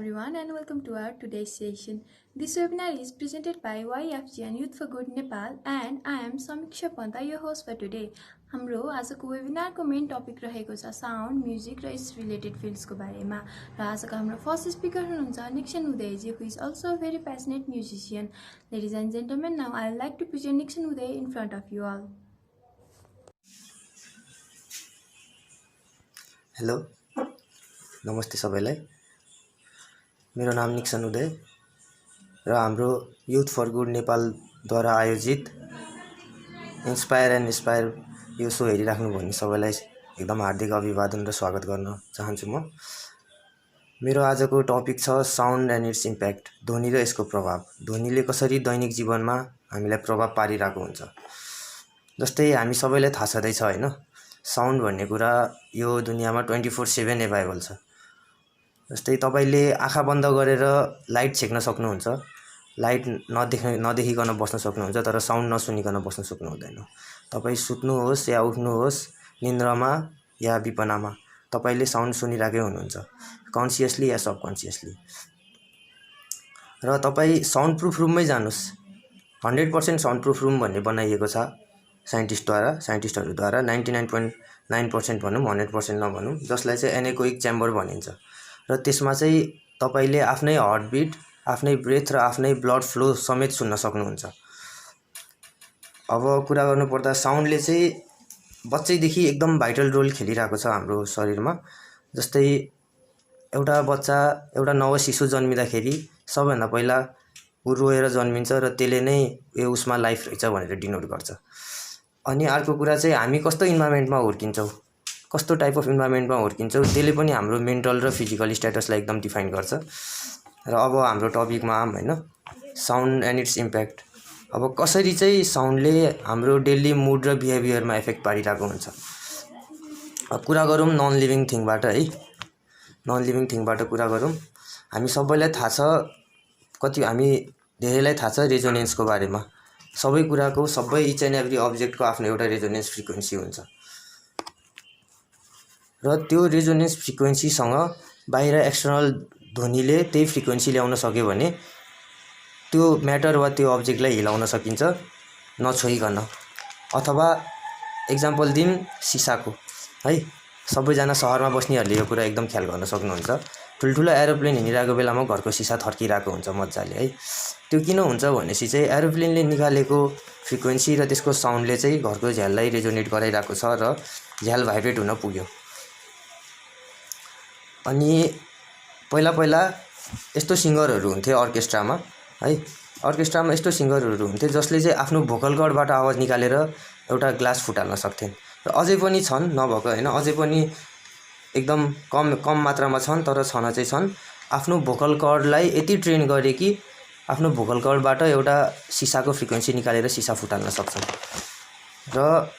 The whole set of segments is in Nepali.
everyone and welcome to our today's session. This webinar is presented by YFG and Youth for Good Nepal and I am Samiksha Panta, your host for today. हाम्रो आजको वेबिनारको मेन टपिक रहेको छ साउन्ड, म्युजिक र इट्स रिलेटेड फिल्ड्सको बारेमा र आजको हाम्रो फर्स्ट स्पिकर हुनुहुन्छ Nixon Uday ji who is also a very passionate musician. Ladies and gentlemen, now I would like to present Nikshan Uday in front of you all. Hello नमस्ते सबैलाई मेरो नाम निक्सन उदय र हाम्रो युथ फर गुड नेपालद्वारा आयोजित इन्स्पायर एन्ड इन्स्पायर यो सो हेरिराख्नु भन्ने सबैलाई एकदम हार्दिक अभिवादन र स्वागत गर्न चाहन्छु म। मेरो आजको टपिक छ साउन्ड एन्ड इट्स इम्प्याक्ट, ध्वनि र यसको प्रभाव। ध्वनिले कसरी दैनिक जीवनमा हामीलाई प्रभाव पारिरहेको हुन्छ। जस्तै हामी सबैलाई थाहा छँदैछ हैन, साउन्ड भन्ने कुरा यो दुनियामा 24/7 एभाइलेबल छ। जस्तै तपाईले आँखा बन्द गरेर लाइट छेक्न सक्नुहुन्छ, लाइट नदेखिकन बस्न सक्नुहुन्छ, तर साउन्ड नसुनिकन बस्न सक्नुहुँदैन। तपाई सुत्नुहोस् या उठ्नुहोस्, निन्द्रामा या विपनामा तपाईले साउन्ड सुनिरहेकै हुनुहुन्छ, कन्सियसली या सबकन्सियसली। र तपाई साउन्ड प्रुफ रुममै जानुस्, 100% साउन्ड प्रुफ रुम भन्ने बनाइएको छ साइन्टिस्टहरुद्वारा। 99.9% भनौं, 100% नभनौं, जसलाई चाहिँ एनेकोइक च्याम्बर भनिन्छ। र त्यसमा चाहिँ तपाईले आफ्नै हार्टबिट, आफ्नै ब्रेथ र आफ्नै ब्लड फ्लो समेत सुन्न सक्नुहुन्छ। अब कुरा गर्नुपर्दा साउन्डले चाहिँ बच्चैदेखि एकदम भाइटल रोल खेलिरहेको छ हाम्रो शरीरमा। जस्तै एउटा बच्चा, एउटा नव शिशु जन्मिँदाखेरि सबैभन्दा पहिला उ रोएर जन्मिन्छ र त्यसले नै यो उसमा लाइफ रहेछ भनेर डिनोट गर्छ। अनि अर्को कुरा चाहिँ हामी कस्तो इन्भाइरोमेन्टमा हुर्किन्छौं, कस्तो टाइप अफ इन्भाइरोमेन्टमा हुर्किन्छौं, त्यसले पनि हाम्रो मेन्टल र फिजिकल स्ट्याटसलाई एकदम डिफाइन गर्छ। र अब हाम्रो टपिकमा आम हैन, साउन्ड एन्ड इट्स इम्प्याक्ट। अब कसरी चाहिँ साउन्डले हाम्रो डेली मुड र बिहेभियरमा इफेक्ट पारिरहेको हुन्छ। अब कुरा गरौँ नन लिभिङ थिङबाट है, नन लिभिङ थिङबाट कुरा गरौँ। हामी सबैलाई थाहा छ, हामी धेरैलाई थाहा छ रेजोनेन्सको बारेमा। सबै कुराको, सबै इच एन्ड एभ्री अब्जेक्टको आफ्नो एउटा रेजोनेन्स फ्रिक्वेन्सी हुन्छ। र त्यो रेजोनेन्स फ्रिक्वेन्सीसँग बाहिर एक्सटर्नल ध्वनिले त्यही फ्रिक्वेन्सी ल्याउन सक्यो भने त्यो म्याटर वा त्यो अब्जेक्टलाई हिलाउन सकिन्छ नछोइकन। अथवा एक्जाम्पल दिम सिसाको है, सबैजना शहरमा बस्नेहरूले यो कुरा एकदम ख्याल गर्न सक्नुहुन्छ। ठुल्ठुलो एरोप्लेन हिँडिरहेको बेलामा घरको सिसा थर्किरहेको हुन्छ मज्जाले है। त्यो किन हुन्छ भनेपछि चाहिँ एरोप्लेनले निकालेको फ्रिक्वेन्सी र त्यसको साउन्डले चाहिँ घरको झ्याललाई रेजोनेट गराइरहेको छ र झ्याल भाइब्रेट हुन पुग्यो। अनि पहिला यस्तो सिङ्गरहरू हुन्थे अर्केस्ट्रामा है, अर्केस्ट्रामा यस्तो सिङ्गरहरू हुन्थे जसले चाहिँ आफ्नो भोकल कर्डबाट आवाज निकालेर एउटा ग्लास फुटाल्न सक्थेन। र अझै पनि छन्, नभएको हैन, अझै पनि एकदम कम मात्रामा छन्, तर छन चाहिँ छन्। आफ्नो भोकल कर्डलाई यति ट्रेन गरे कि आफ्नो भोकल कर्डबाट एउटा सिसाको फ्रिक्वेन्सी निकालेर सिसा फुटाल्न सक्छन्। र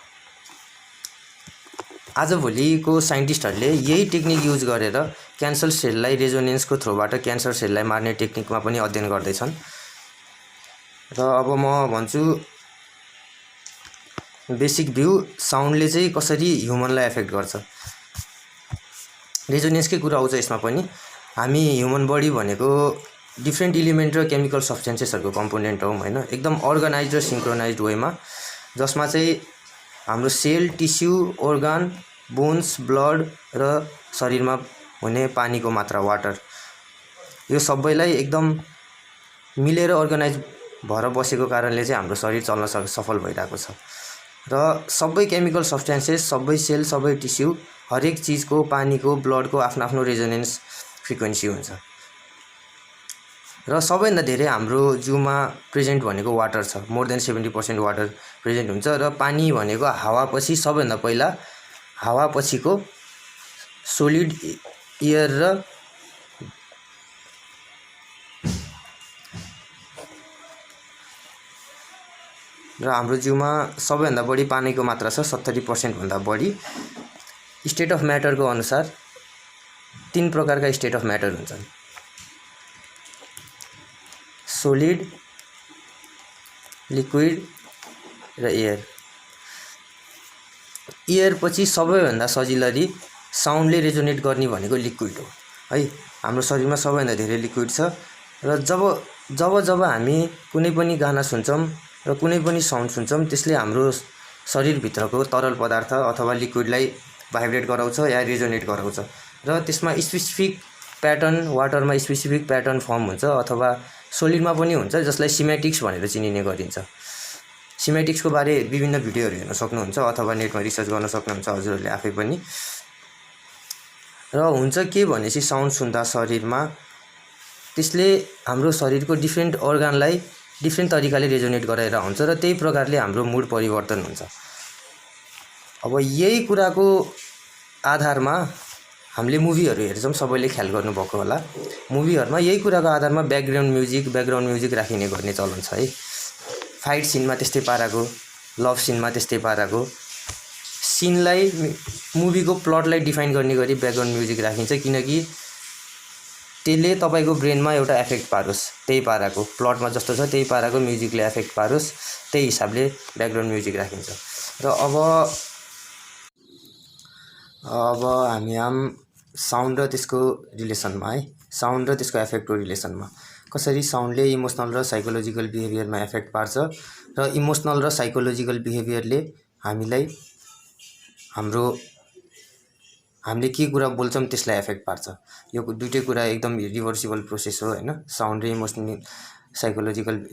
आजभोलिको साइन्टिस्टहरूले यही टेक्निक युज गरेर क्यान्सर सेललाई रेजोनेन्सको थ्रोबाट क्यान्सर सेललाई मार्ने टेक्निकमा पनि अध्ययन गर्दैछन्। र अब म भन्छु बेसिक भ्यू, साउन्डले चाहिँ कसरी ह्युमनलाई एफेक्ट गर्छ। रेजोनेन्सकै कुरा आउँछ यसमा पनि। हामी ह्युमन बडी भनेको डिफ्रेन्ट इलिमेन्ट र केमिकल सब्सटेन्सेसहरुको कम्पोनेन्ट हौ हैन, एकदम अर्गनाइज्ड र सिन्क्रोनाइज्ड वेमा, जसमा चाहिँ हाम्रो cell, tissue, organ, bones, blood र शरीरमा हुने पानीको मात्रा, वाटर, यो सबैलाई एकदम मिलेर अर्गनाइज भएर बसेको कारणले चाहिँ हाम्रो शरीर चल्न सफल भइरहेको छ। र सबै केमिकल सब्सटेन्सेस, सबै सेल, सबै टिस्यु, हरेक चीजको, पानीको, ब्लडको आफ्नो आफ्नो रेजोनेन्स फ्रिक्वेन्सी हुन्छ। र सबैभन्दा धेरै हाम्रो जिउमा प्रेजेन्ट भनेको वाटर छ, मोर देन 70% वाटर प्रेजेन्ट हुन्छ। र पानी भनेको हावापछि सबैभन्दा पहिला, हावापछिको सोलिड एयर र हाम्रो जिउमा सबैभन्दा बढी पानीको मात्रा छ, 70% भन्दा बढी। स्टेट अफ म्याटरको अनुसार 3 प्रकारका स्टेट अफ म्याटर हुन्छन्, सोलिड, लिक्विड र एयर। एयर पछि सबैभन्दा सजिलरी साउन्डले रेजोनेट गर्ने भनेको लिक्विड हो है। हाम्रो शरीरमा सबैभन्दा धेरै लिक्विड छ र जब जब जब हामी कुनै पनि गाना सुन्छौँ र कुनै पनि साउन्ड सुन्छौँ त्यसले हाम्रो शरीरभित्रको तरल पदार्थ अथवा लिक्विडलाई भाइब्रेट गराउँछ या रेजोनेट गराउँछ र त्यसमा स्पेसिफिक प्याटर्न वाटरमा स्पेसिफिक प्याटर्न फर्म हुन्छ अथवा सोलिडमा पनि हुन्छ जसलाई सिमेटिक्स भनेर चिनिने गरिन्छ। सिमेटिक्सको बारे विभिन्न भिडियोहरू हेर्न सक्नुहुन्छ अथवा नेटमा रिसर्च गर्न सक्नुहुन्छ हजुरहरूले आफै पनि। र हुन्छ के भनेपछि साउन्ड सुन्दा शरीरमा त्यसले हाम्रो शरीरको डिफ्रेन्ट अर्गानलाई डिफ्रेन्ट तरिकाले रेजोनेट गराएर हुन्छ र त्यही प्रकारले हाम्रो मुड परिवर्तन हुन्छ। अब यही कुराको आधारमा हामीले मुभीहरू हेर्छौँ, सबैले ख्याल गर्नुभएको होला। मुभीहरूमा यही कुराको आधारमा ब्याकग्राउन्ड म्युजिक राखिने गर्ने चलन छ है। फाइट सिनमा त्यस्तै पाराको, लभ सिनमा त्यस्तै पाराको सिनलाई मुभीको प्लटलाई डिफाइन गर्ने गरी ब्याकग्राउन्ड म्युजिक राखिन्छ किनकि त्यसले तपाईँको ब्रेनमा एउटा एफेक्ट पारोस्, त्यही पाराको प्लटमा जस्तो छ त्यही पाराको म्युजिकले एफेक्ट पारोस्, त्यही हिसाबले ब्याकग्राउन्ड म्युजिक राखिन्छ। र अब हामी साउन्ड र त्यसको रिलेसनमा है, साउन्ड र त्यसको एफेक्टको रिलेसनमा कसरी साउन्डले इमोसनल र साइकोलोजिकल बिहेभियरमा एफेक्ट पार्छ र इमोसनल र साइकोलोजिकल बिहेभियरले हामीले के कुरा बोल्छौँ त्यसलाई एफेक्ट पार्छ। यो दुइटै कुरा एकदम रिभर्सिबल प्रोसेस हो हैन। साउन्ड र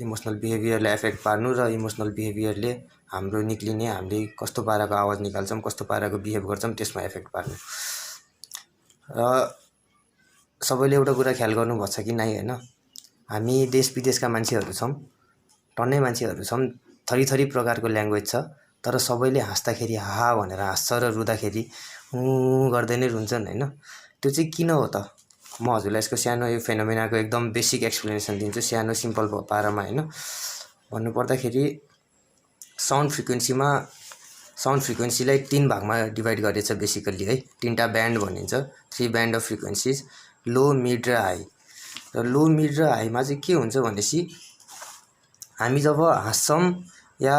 इमोसनल बिहेभियरलाई एफेक्ट पार्नु र इमोसनल बिहेभियरले हाम्रो निक्लिने हामीले कस्तो पाराको आवाज निकाल्छौँ, कस्तो पाराको बिहेभ गर्छौँ त्यसमा एफेक्ट पार्नु। र सबैले एउटा कुरा ख्याल गर्नुभएको छ कि नै हैन, हामी देश विदेशका मान्छेहरू छौँ, टन्नै मान्छेहरू छौँ, थरी प्रकारको ल्याङ्ग्वेज छ, तर सबैले हाँस्दाखेरि हा भनेर हाँस्छ र रुँदाखेरि गर्दै नै रुन्छन् हैन। त्यो चाहिँ किन हो त? म हजुरलाई यसको सानो यो फेनोमेनाको एकदम बेसिक एक्सप्लेनेसन दिन्छु सानो सिम्पल पारामा हैन। भन्नुपर्दाखेरि साउन्ड फ्रिक्वेन्सीलाई 3 भागमा डिभाइड गरेछ बेसिकल्ली है। 3टा ब्यान्ड भनिन्छ, 3 band of frequencies, low, mid र हाई। र लो, मिड र हाईमा चाहिँ के हुन्छ भनेपछि हामी जब हाँस्छौँ या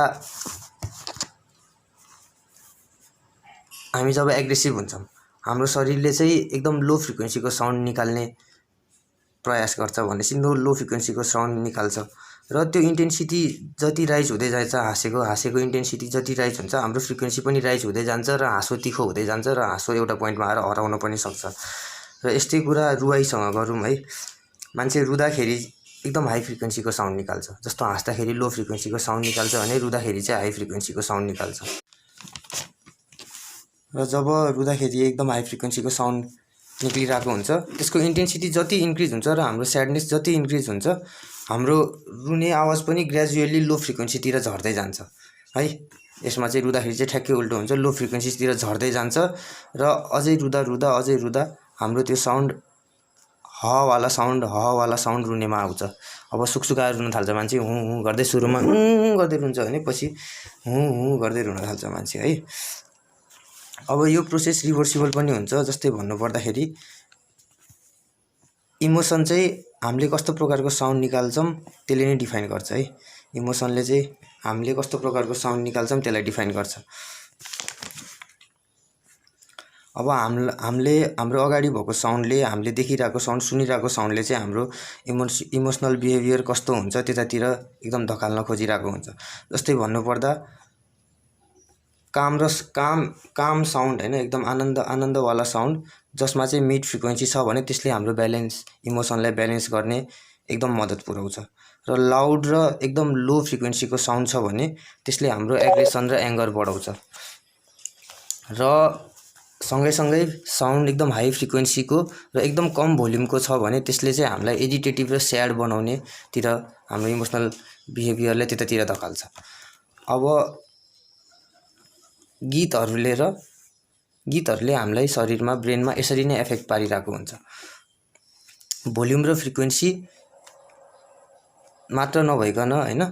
हामी जब एग्रेसिभ हुन्छौँ हाम्रो शरीरले चाहिँ एकदम लो फ्रिक्वेन्सीको साउन्ड निकाल्ने प्रयास गर्छ भनेपछि लो फ्रिक्वेन्सीको साउन्ड निकाल्छ र त्यो इन्टेन्सिटी जति राइज हुँदै जान्छ हाँसेको इन्टेन्सिटी जति राइज हुन्छ हाम्रो फ्रिक्वेन्सी पनि राइज हुँदै जान्छ र हाँसो तिखो हुँदै जान्छ र हाँसो एउटा पोइन्टमा आएर हराउन पनि सक्छ। र यस्तै कुरा रुवाईसँग गरौँ है। मान्छे रुँदाखेरि एकदम हाई फ्रिक्वेन्सीको साउन्ड निकाल्छ, जस्तो हाँस्दाखेरि लो फ्रिक्वेन्सीको साउन्ड निकाल्छ भने रुँदाखेरि चाहिँ हाई फ्रिक्वेन्सीको साउन्ड निकाल्छ। र जब रुँदाखेरि एकदम हाई फ्रिक्वेन्सीको साउन्ड निक्लिरहेको हुन्छ त्यसको इन्टेन्सिटी जति इन्क्रिज हुन्छ र हाम्रो स्याडनेस जति इन्क्रिज हुन्छ हाम्रो रुने आवाज पनि ग्रेजुअली लो फ्रिक्वेन्सीतिर झर्दै जान्छ है। यसमा चाहिँ रुँदाखेरि चाहिँ ठ्याक्कै उल्टो हुन्छ, लो फ्रिक्वेन्सीतिर झर्दै जान्छ र अझै रुँदा हाम्रो त्यो साउन्ड हवाला साउन्ड रुनेमा आउँछ। अब सुकसुकाएर रुन थाल्छ मान्छे, हुँ गर्दै सुरुमा गर्दै रुन्छ भने पछि हुँ गर्दै रुन थाल्छ मान्छे है। अब यो प्रोसेस रिभर्सिबल पनि हुन्छ। जस्तै भन्नुपर्दाखेरि इमोसन चाहिँ हामीले कस्तो प्रकारको साउन्ड निकाल्छौँ त्यसले नै डिफाइन गर्छ है। इमोसनले चाहिँ हामीले कस्तो प्रकारको साउन्ड निकाल्छौँ त्यसलाई डिफाइन गर्छ। अब हाम्रो अगाडि भएको साउन्डले, हामीले देखिरहेको साउन्ड, सुनिरहेको साउन्डले चाहिँ हाम्रो इमोसनल बिहेभियर कस्तो हुन्छ त्यतातिर एकदम धकाल्न खोजिरहेको हुन्छ। जस्तै भन्नुपर्दा काम साउन्ड हैन, एकदम आनन्दवाला साउन्ड जसमा चाहिँ मिड फ्रिक्वेन्सी छ भने त्यसले हाम्रो इमोसनलाई ब्यालेन्स गर्ने एकदम मद्दत पुर्याउँछ। र लाउड र एकदम लो फ्रिक्वेन्सीको साउन्ड छ भने त्यसले हाम्रो एग्रेसन र एङ्गर बढाउँछ। र सँगै साउन्ड एकदम हाई फ्रिक्वेन्सीको र एकदम कम भोल्युमको छ भने त्यसले चाहिँ हामीलाई एजिटेटिभ र स्याड बनाउनेतिर हाम्रो इमोसनल बिहेभियरलाई त्यतातिर धकाल्छ। अब गीतहरूले हामीलाई शरीरमा, ब्रेनमा यसरी नै एफेक्ट पारिरहेको हुन्छ। भोल्युम र फ्रिक्वेन्सी मात्र नभइकन हैन,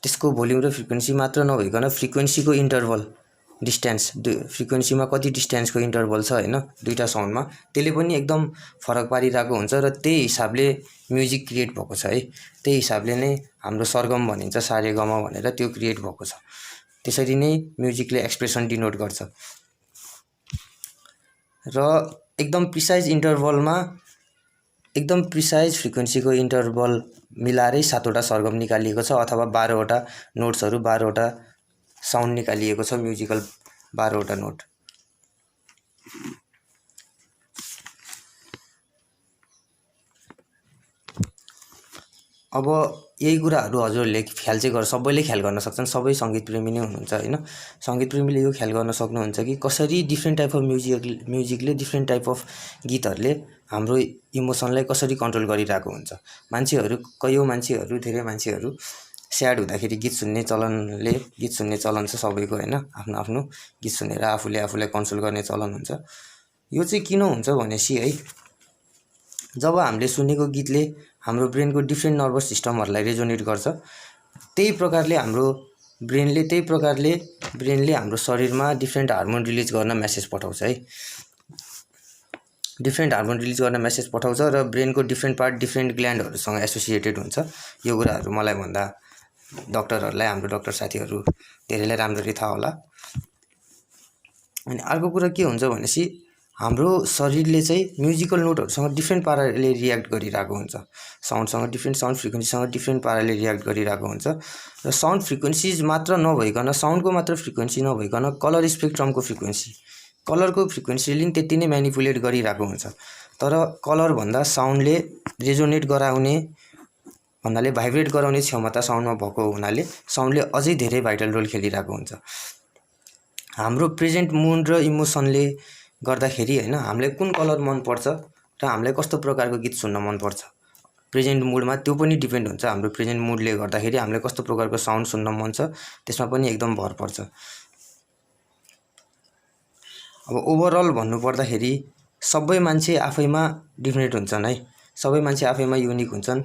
त्यसको भोल्युम र फ्रिक्वेन्सी मात्र नभइकन फ्रिक्वेन्सीको इन्टरभल डिस्टेन्स, फ्रिक्वेन्सीमा कति डिस्टेन्सको इन्टरभल छ हैन दुईटा साउन्डमा, त्यसले पनि एकदम फरक पारिरहेको हुन्छ। र त्यही हिसाबले म्युजिक क्रिएट भएको छ है। त्यही हिसाबले नै हाम्रो सरगम भनिन्छ, सारेगम भनेर त्यो क्रिएट भएको छ। त्यसरी नै म्युजिकले एक्सप्रेसन डिनोट गर्छ। र एकदम प्रिसाइज इन्टरभलमा एकदम प्रिसाइज फ्रिक्वेन्सीको इन्टरभल मिलाएरै 7वटा सरगम निकालिएको छ अथवा 12वटा नोट्सहरू 12वटा साउन्ड निकालिएको छ म्युजिकल 12वटा नोट। अब यही कुराहरू हजुरहरूले ख्याल चाहिँ सबैले ख्याल गर्न सक्छन्, सबै सङ्गीत प्रेमी नै हुनुहुन्छ हैन। सङ्गीत प्रेमीले यो ख्याल गर्न सक्नुहुन्छ कि कसरी डिफ्रेन्ट टाइप अफ म्युजिकले डिफ्रेन्ट टाइप अफ गीतहरूले हाम्रो इमोसनलाई कसरी कन्ट्रोल गरिरहेको हुन्छ। धेरै मान्छेहरू स्याड हुँदाखेरि गीत सुन्ने चलन छ सबैको हैन। आफ्नो गीत सुनेर आफूलाई कन्ट्रोल गर्ने चलन हुन्छ। यो चाहिँ किन हुन्छ भनेपछि है, जब हामीले सुनेको गीतले हाम्रो ब्रेनको डिफ्रेन्ट नर्भस सिस्टमहरूलाई रेजोनेट गर्छ, त्यही प्रकारले ब्रेनले हाम्रो शरीरमा डिफ्रेन्ट हार्मोन रिलिज गर्न मेसेज पठाउँछ है। डिफ्रेन्ट हार्मोन रिलिज गर्न मेसेज पठाउँछ र ब्रेनको डिफ्रेन्ट पार्ट डिफ्रेन्ट ग्ल्यान्डहरूसँग एसोसिएटेड हुन्छ। यो कुराहरू मलाई भन्दा डक्टरहरूलाई, हाम्रो डक्टर साथीहरू धेरैलाई राम्ररी थाहा होला। अनि अर्को कुरा के हुन्छ भनेपछि हाम्रो शरीरले चाहिँ म्युजिकल नोटहरूसँग डिफ्रेन्ट पाराले रियाक्ट गरिरहेको हुन्छ। साउन्डसँग डिफ्रेन्ट साउन्ड फ्रिक्वेन्सीसँग डिफ्रेन्ट पाराले रियाक्ट गरिरहेको हुन्छ। र साउन्ड फ्रिक्वेन्सिज मात्र नभइकन, साउन्डको मात्र फ्रिक्वेन्सी नभइकन कलर स्पेक्ट्रमको कलरको फ्रिक्वेन्सीले पनि त्यति नै म्यानिपुलेट गरिरहेको हुन्छ। तर कलर भन्दा साउन्डले रेजोनेट गराउने भन्नाले भाइब्रेट गराउने क्षमता साउन्डमा भएको हुनाले साउन्डले अझै धेरै भाइटल रोल खेलिरहेको हुन्छ। हाम्रो प्रेजेन्ट मुड र इमोसनले गर्दाखेरि हैन, हामीलाई कुन कलर मन पर्छ र हामीलाई कस्तो प्रकारको गीत सुन्न मन पर्छ प्रेजेन्ट मुडमा त्यो पनि डिपेन्ड हुन्छ। हाम्रो प्रेजेन्ट मुडले गर्दाखेरि हामीलाई कस्तो प्रकारको साउन्ड सुन्न मन छ त्यसमा पनि एकदम भर पर्छ। अब ओभरअल भन्नु पर्दाखेरि सबै मान्छे आफैमा डिफ्रेन्ट हुन्छन् है। सबै मान्छे आफैमा युनिक हुन्छन्।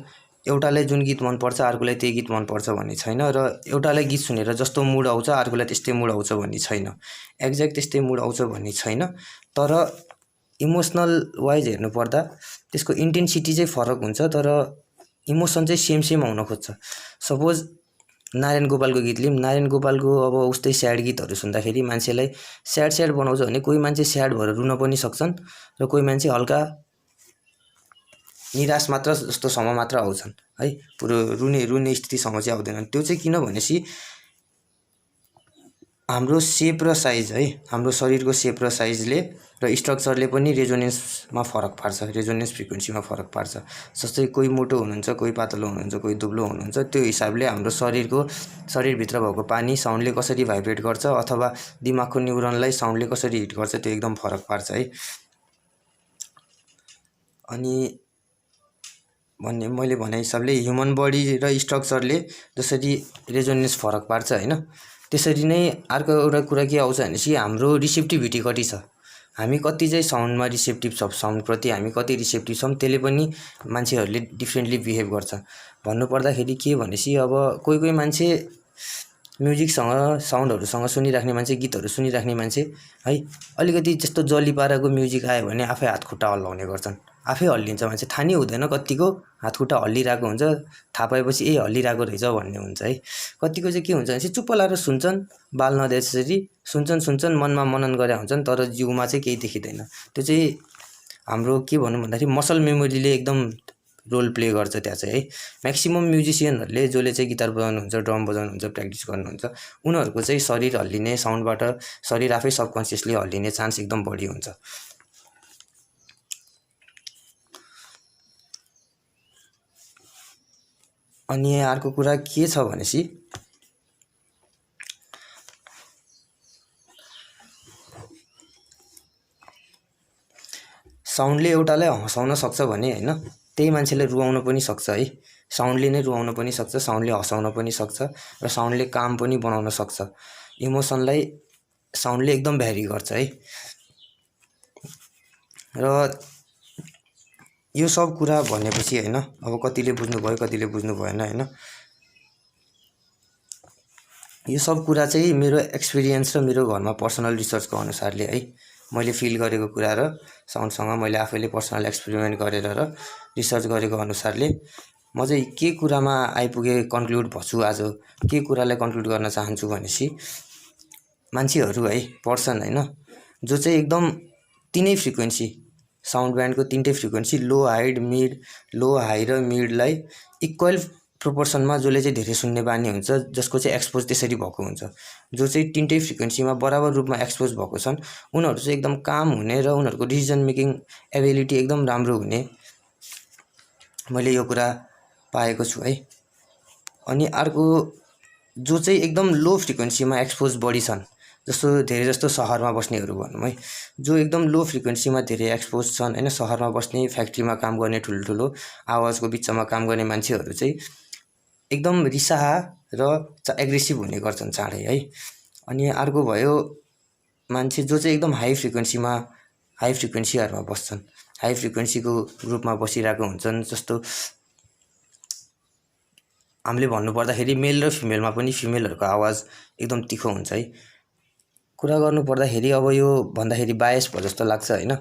एउटालाई जुन गीत मन पर्छ अर्कोलाई त्यही गीत मन पर्छ भन्ने छैन, र एउटालाई गीत सुनेर जस्तो मुड आउँछ अर्कोलाई त्यस्तै मुड आउँछ भन्ने छैन, एक्ज्याक्ट त्यस्तै मुड आउँछ भन्ने छैन। तर इमोसनल वाइज हेर्नु पर्दा त्यसको इन्टेन्सिटी चाहिँ फरक हुन्छ, तर इमोसन चाहिँ सेम आउन खोज्छ। सपोज नारायण गोपालको गीत लिउँ, नारायण गोपालको अब उस्तै स्याड गीतहरू सुन्दाखेरि मान्छेलाई स्याड बनाउँछ भने कोही मान्छे स्याड भएर रुन पनि सक्छन् र कोही मान्छे हल्का निराश मात्र जस्तोसम्म मात्र आउँछन् है, पुरो रुने स्थितिसम्म चाहिँ आउँदैनन्। त्यो चाहिँ किन भनेपछि हाम्रो सेप र साइज है, हाम्रो शरीरको सेप र साइजले र स्ट्रक्चरले पनि रेजोनेन्समा फरक पार्छ, रेजोनेन्स फ्रिक्वेन्सीमा फरक पार्छ। जस्तै कोही मोटो हुनुहुन्छ, कोही पातलो हुनुहुन्छ, कोही दुब्लो हुनुहुन्छ, त्यो हिसाबले हाम्रो शरीरभित्र भएको पानी साउन्डले कसरी भाइब्रेट गर्छ अथवा दिमागको न्युरोनलाई साउन्डले कसरी हिट गर्छ त्यो एकदम फरक पार्छ है। अनि मैले भने हिसाबले ह्युमन बडी र स्ट्रक्चरले जसरी रेजोनेन्स फरक पार्छ हैन, त्यसरी नै अर्को एउटा कुरा के आउँछ भनेपछि हाम्रो रिसेप्टिभिटी कति छ, हामी कति चाहिँ साउन्डमा रिसेप्टिभ छ, साउन्डप्रति हामी कति रिसेप्टिभ छौँ त्यसले पनि मान्छेहरूले डिफ्रेन्टली बिहेभ गर्छ। भन्नुपर्दाखेरि के भनेपछि अब कोही मान्छे म्युजिकसँग साउन्डहरूसँग सुनिराख्ने मान्छे, गीतहरू सुनिराख्ने मान्छे है, अलिकति त्यस्तो जली पाराको म्युजिक आयो भने आफै हातखुट्टा हल्लाउने गर्छन्, आफै हल्लिन्छ मान्छे, थाहा नै हुँदैन कतिको हातखुट्टा हल्लिरहेको हुन्छ, थाहा पाएपछि हल्लिरहेको रहेछ भन्ने हुन्छ है। कतिको चाहिँ के हुन्छ भने चुप्प लाएर सुन्छन्, बाल नदेसरी सुन्छन्, मनमा मनन गरे हुन्छन्, तर जिउमा चाहिँ केही देखिँदैन। त्यो चाहिँ हाम्रो के भनौँ भन्दाखेरि मसल मेमोरीले एकदम रोल प्ले गर्छ त्यहाँ चाहिँ है। म्याक्सिमम म्युजिसियनहरूले जसले चाहिँ गिटार बजाउनुहुन्छ, ड्रम बजाउनुहुन्छ, प्र्याक्टिस गर्नुहुन्छ, उनीहरूको चाहिँ शरीर हल्लिने, साउन्डबाट शरीर आफै सबकन्सियसली हल्लिने चान्स एकदम बढी हुन्छ। अनि अर्को कुरा के छ भनेपछि साउन्डले एउटालाई हँसाउन सक्छ भने हैन, त्यही मान्छेले रुवाउन पनि सक्छ है। साउन्डले नै रुवाउन पनि सक्छ, साउन्डले हँसाउन पनि सक्छ र साउन्डले काम पनि बनाउन सक्छ। इमोसनलाई साउन्डले एकदम भ्यारी गर्छ है। र यो सब कुरा भनेपछि हैन, अब कतिले बुझ्नुभयो कतिले बुझ्नु भएन हैन। यो सब कुरा चाहिँ मेरो एक्सपिरियन्स र मेरो घरमा पर्सनल रिसर्चको अनुसारले है, मैले फिल गरेको कुरा र साउन्डसँग मैले आफैले पर्सनल एक्सपेरिमेन्ट गरेर र रिसर्च गरेको अनुसारले म चाहिँ के कुरामा आइपुगे कन्क्लुड भन्छु, आज के कुरालाई कन्क्लुड गर्न चाहन्छु भनेपछि मान्छेहरू है, पर्सन हैन, जो चाहिँ एकदम तिनै फ्रिक्वेन्सी साउन्ड ब्यान्डको तिनटै फ्रिक्वेन्सी लो हाई र मिडलाई इक्वल प्रोपोर्सनमा जसले चाहिँ धेरै सुन्ने बानी हुन्छ, जसको चाहिँ एक्सपोज त्यसरी भएको हुन्छ, जो चाहिँ तिनटै फ्रिक्वेन्सीमा बराबर रूपमा एक्सपोज भएको छन्, उनीहरू चाहिँ एकदम काम हुने र उनीहरूको डिसिजन मेकिङ एबिलिटी एकदम राम्रो हुने मैले यो कुरा पाएको छु है। अनि अर्को जो चाहिँ एकदम लो फ्रिक्वेन्सीमा एक्सपोज बढी छन्, जस्तो धेरै जस्तो सहरमा बस्नेहरू भनौँ है, जो एकदम लो फ्रिक्वेन्सीमा धेरै एक्सपोज छन् होइन, सहरमा बस्ने, फ्याक्ट्रीमा काम गर्ने, ठुल्ठुलो आवाजको बिचमा काम गर्ने मान्छेहरू चाहिँ एकदम रिसाहा र एग्रेसिभ हुने गर्छन् चाँडै है। अनि अर्को भयो मान्छे जो चाहिँ एकदम हाई फ्रिक्वेन्सीहरूमा बस्छन्, हाई फ्रिक्वेन्सीको ग्रुपमा बसिरहेको हुन्छन्, जस्तो हामीले भन्नुपर्दाखेरि मेल र फिमेलमा पनि फिमेलहरूको आवाज एकदम तिखो हुन्छ है। कुरा गर्नु पर्दाखेरि अब यो भन्दाखेरि बायस भयो जस्तो लाग्छ होइन,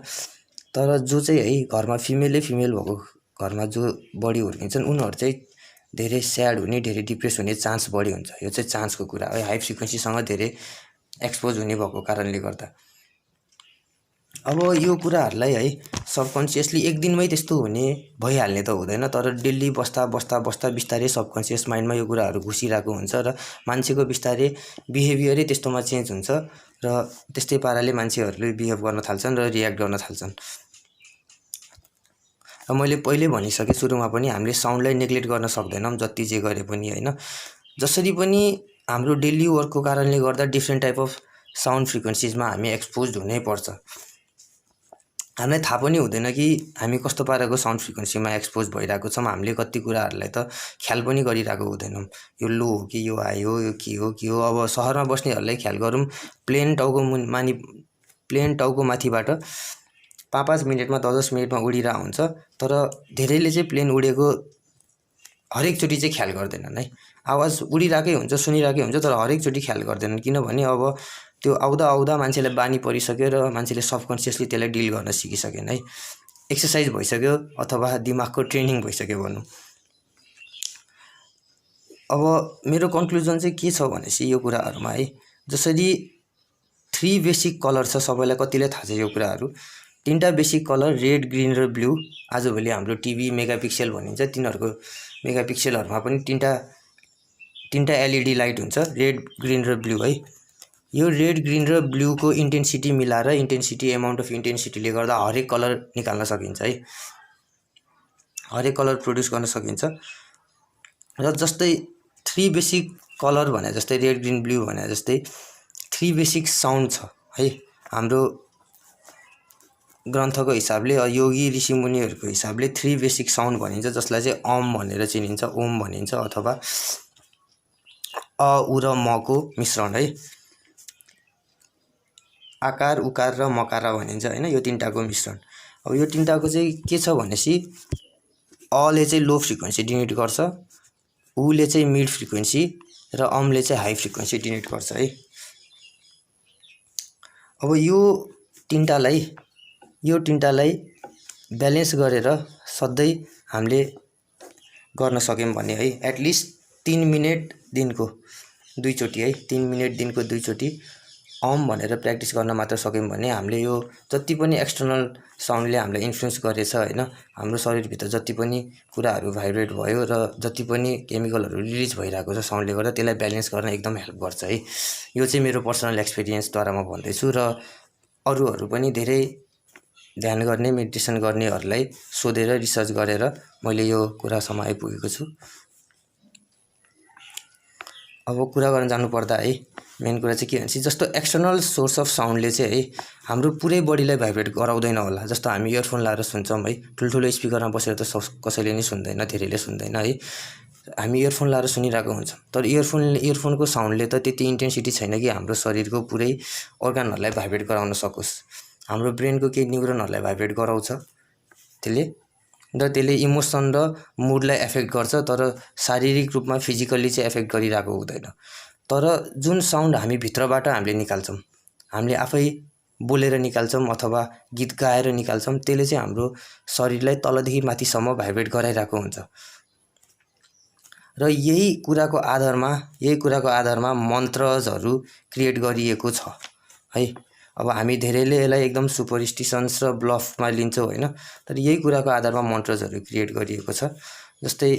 तर जो चाहिँ है घरमा फिमेल भएको घरमा जो बढी हुर्किन्छन् उनीहरू चाहिँ धेरै स्याड हुने, धेरै डिप्रेस हुने चान्स बढी हुन्छ। यो चाहिँ चान्सको कुरा है, हाई फ्रिक्वेन्सीसँग धेरै एक्सपोज हुने भएको कारणले गर्दा। अब यो कुराहरूलाई है सबकन्सियसली एक दिनमै त्यस्तो हुने भइहाल्ने त हुँदैन, तर डेली बस्दा बिस्तारै सबकन्सियस माइन्डमा यो कुराहरू घुसिरहेको हुन्छ र मान्छेको बिस्तारै बिहेभियरै त्यस्तोमा चेन्ज हुन्छ र त्यस्तै पाराले मान्छेहरूले बिहेभ गर्न थाल्छन् र रियाक्ट गर्न थाल्छन्। र मैले पहिले भनिसकेँ सुरुमा पनि, हामीले साउन्डलाई नेग्लेक्ट गर्न सक्दैनौँ जति जे गरे पनि होइन। जसरी पनि हाम्रो डेली वर्कको कारणले गर्दा डिफ्रेन्ट टाइप अफ साउन्ड फ्रिक्वेन्सिजमा हामी एक्सपोज हुनै पर्छ। हामीलाई थाहा पनि हुँदैन कि हामी कस्तो पाराको साउन्ड फ्रिक्वेन्सीमा एक्सपोज भइरहेको छौँ, हामीले कति कुराहरूलाई त ख्याल पनि गरिरहेको हुँदैनौँ, यो लो हो कि यो हाई हो, यो के हो। अब सहरमा बस्नेहरूलाई ख्याल गरौँ, प्लेन टाउको माथिबाट 5 मिनटमा 10 मिनटमा उडिरहेको हुन्छ, तर धेरैले चाहिँ प्लेन उडेको हरेकचोटि चाहिँ ख्याल गर्दैनन् है। आवाज उडिरहेकै हुन्छ, सुनिरहेकै हुन्छ, तर हरेकचोटि ख्याल गर्दैनन्, किनभने अब त्यो आउँदा मान्छेलाई बानी परिसक्यो र मान्छेले सबकन्सियसली त्यसलाई डिल गर्न सिकिसकेन है। एक्सर्साइज भइसक्यो अथवा दिमागको ट्रेनिङ भइसक्यो भनौँ। अब मेरो कन्क्लुजन चाहिँ के छ भनेपछि यो कुराहरूमा है, जसरी 3 बेसिक कलर छ, सबैलाई कतिले थाहा छ यो कुराहरू। 3टा बेसिक कलर रेड, ग्रिन र ब्लू, आजभोलि हाम्रो टिभी मेगापिक्सेल भनिन्छ, तिनीहरूको मेगापिक्सेलहरूमा पनि 3टा एलइडी लाइट हुन्छ, रेड, ग्रिन र ब्लू है। यो रेड, ग्रिन र ब्लूको इन्टेन्सिटी मिलाएर एमाउन्ट अफ इन्टेन्सिटीले गर्दा हरेक कलर निकाल्न सकिन्छ है, हरेक कलर प्रड्युस गर्न सकिन्छ। र जस्तै 3 बेसिक कलर भने जस्तै रेड, ग्रिन, ब्लू भने जस्तै 3 बेसिक साउन्ड छ है हाम्रो ग्रन्थको हिसाबले, योगी ऋषिमुनिहरूको हिसाबले 3 बेसिक साउन्ड भनिन्छ, जसलाई चाहिँ अम भनेर चिनिन्छ, ओम भनिन्छ, अथवा अ, उ र मको मिश्रण है। आकार, उकार र मकार भनिन्छ होइन, यो 3टाको मिश्रण। अब यो 3टाको चाहिँ के छ भनेपछि, अले चाहिँ लो फ्रिक्वेन्सी डिनोट गर्छ, उले चाहिँ मिड फ्रिक्वेन्सी र अमले चाहिँ हाई फ्रिक्वेन्सी डिनोट गर्छ है। अब यो तिनटालाई ब्यालेन्स गरेर सधैँ हामीले गर्न सक्यौँ भने है, एटलिस्ट 3 मिनट दिनको 2 चोटि है, 3 मिनट दिनको 2 चोटि अम भनेर प्र्याक्टिस गर्न मात्र सक्यौँ भने हामीले यो जति पनि एक्सटर्नल साउन्डले हामीलाई इन्फ्लुएन्स गरेछ होइन, हाम्रो शरीरभित्र जति पनि कुराहरू भाइब्रेट भयो र जति पनि केमिकलहरू रिलिज भइरहेको छ साउन्डले गर्दा, त्यसलाई ब्यालेन्स गर्न एकदम हेल्प गर्छ है। यो चाहिँ मेरो पर्सनल एक्सपिरियन्सद्वारा म भन्दैछु, र अरूहरू पनि धेरै ध्यान गर्ने, मेडिटेसन गर्नेहरूलाई सोधेर रिसर्च गरेर मैले यो कुरासम्म आइपुगेको छु। अब कुरा गर्न जानुपर्दा है, मेन कुरा चाहिँ के भन्छ, जस्तो एक्सटर्नल सोर्स अफ साउन्डले चाहिँ है हाम्रो पुरै बडीलाई भाइब्रेट गराउँदैन होला। जस्तो हामी इयरफोन लाएर सुन्छौँ है, ठुल्ठुलो स्पिकरमा बसेर त कसैले नि सुन्दैन, धेरैले सुन्दैन है, हामी इयरफोन लाएर सुनिरहेको हुन्छौँ, तर इयरफोनको साउन्डले त त्यति इन्टेन्सिटी छैन कि हाम्रो शरीरको पुरै अर्गानहरूलाई भाइब्रेट गराउन सकोस्। हाम्रो ब्रेनको केही न्युरोनहरूलाई भाइब्रेट गराउँछ त्यसले, र त्यसले इमोसन र मुडलाई एफेक्ट गर्छ, तर शारीरिक रूपमा फिजिकल्ली चाहिँ एफेक्ट गरिरहेको हुँदैन। तर जुन साउन्ड हामी भित्रबाट हामीले निकाल्छौँ, हामीले आफै बोलेर निकाल्छौँ अथवा गीत गाएर निकाल्छौँ, त्यसले चाहिँ हाम्रो शरीरलाई तलदेखि माथिसम्म भाइब्रेट गराइरहेको हुन्छ। र यही कुराको आधारमा मन्त्रजहरू क्रिएट गरिएको छ है। अब हामी धेरैले यसलाई एकदम सुपरस्टिसन्स र ब्लफमा लिन्छौँ होइन, तर यही कुराको आधारमा मन्त्रजहरू क्रिएट गरिएको छ। जस्तै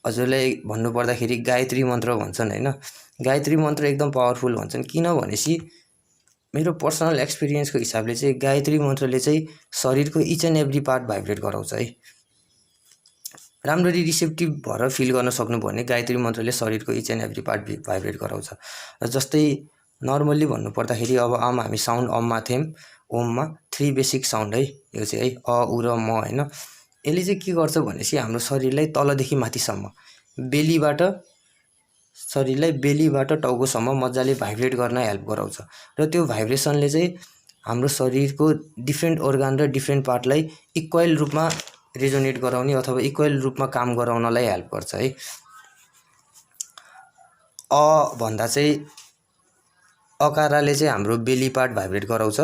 हजुरलाई भन्नुपर्दाखेरि गायत्री मन्त्र भन्छन् होइन, गायत्री मन्त्र एकदम पावरफुल भन्छन् किनभनेपछि मेरो पर्सनल एक्सपिरियन्सको हिसाबले चाहिँ गायत्री मन्त्रले चाहिँ शरीरको each and every part vibrate गराउँछ है। राम्ररी रिसेप्टिभ भएर फिल गर्न सक्नुभयो भने गायत्री मन्त्रले शरीरको each and every part vibrate गराउँछ। जस्तै नर्मल्ली भन्नुपर्दाखेरि अब हामी साउन्ड अममा थियौँ, ओममा 3 बेसिक साउन्ड है यो चाहिँ है, अ उ र म होइन। यसले चाहिँ के गर्छ भनेपछि हाम्रो शरीरलाई तलदेखि माथिसम्म बेलीबाट टाउकोसम्म मजाले भाइब्रेट गर्न हेल्प गराउँछ र त्यो भाइब्रेसनले चाहिँ हाम्रो शरीरको डिफ्रेन्ट अर्गान र डिफ्रेन्ट पार्टलाई इक्वल रूपमा रेजोनेट गराउने अथवा इक्वल रूपमा काम गराउनलाई हेल्प गर्छ है। अ भन्दा चाहिँ अकाराले चाहिँ हाम्रो बेली पार्ट भाइब्रेट गराउँछ,